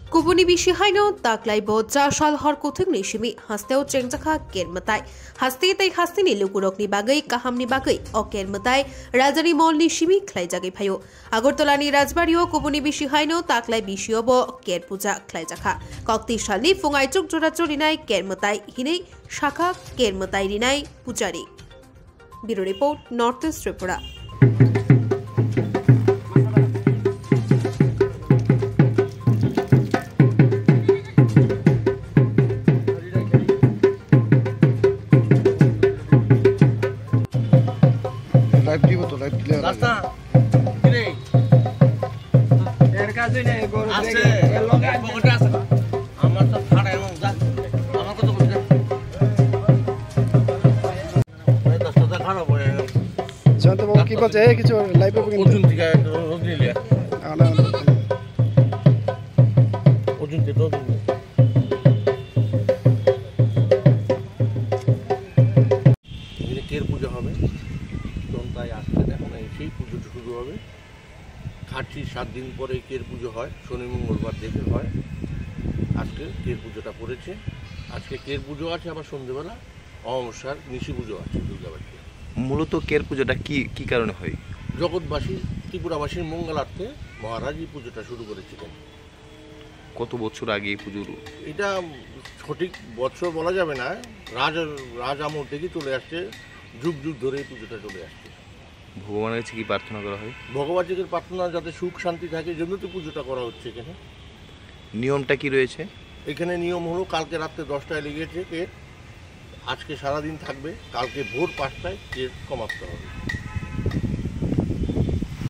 Kubuni Bishihaino, Taklai Boja, Shal Horkutuk Nishimi, Hasteo Chengzaka, Kermatai, Hasti they Hastini Lukurokni Bagai, Kahamni Bagai, or Kermatai, Rajani Mol Nishimi, Klaijagi Payo, Agortolani Razbario, Kubuni Bishihaino, Taklai Bishiobo, Kerpuja, Klaijaka, Kokti Shali, Fungai Tuk Jurachurinai, Kermatai, Hine, Shaka, Kermatai Rinai, Pujari. Bureau Report, Northeast Tripura. Live দিব তো live clear রাস্তা কি রে এর কাছে নেই গরু দেখে এর লগে পকেটে আছে আমার তো ফাড়া এমন যা আমার কত বলি না এই দশটা খারাপ হয়ে গেল জানতে বাবু কি বলছে এই কিছু লাইভে ওজন থেকে রোগ নিলে আনা ওজন থেকে রোগ নিলে এখানে কের পূজা হবে তাই আসলে এখন সেই পুজোটা শুরু হবে খাটছি 7 দিন পরে কের পুজো হয় শনি মঙ্গলবার দেখে হয় আজকে কের পুজোটা পড়েছে আজকে কের পুজো আছে আবার সন্ধ্যেবেলা অমাবস্যার নিশি পুজো আছে দুর্গাবাড়িতে মূলত কের পুজোটা কি কারণে হয় জগৎবাসী ত্রিপুরাবাসীর মঙ্গলার্থে মহারাজ এই পুজোটা শুরু করেছিলেন কত বছর আগে এই পুজোর এটা সঠিক বছর বলা যাবে না রাজ আমল থেকে চলে আসছে যুগ যুগ ধরে এই পুজোটা চলে আসছে ভগবানের কাছে কি প্রার্থনা করা হয় ভগবানের প্রার্থনা যাতে সুখ শান্তি থাকে জন্য তো পুজোটা করা হচ্ছে এখানে নিয়মটা কি রয়েছে এখানে নিয়ম হলো কালকে রাত্রে 10টায় লেগেছে কের আজকে সারাদিন থাকবে কালকে ভোর 5টায় কের কমাতে হবে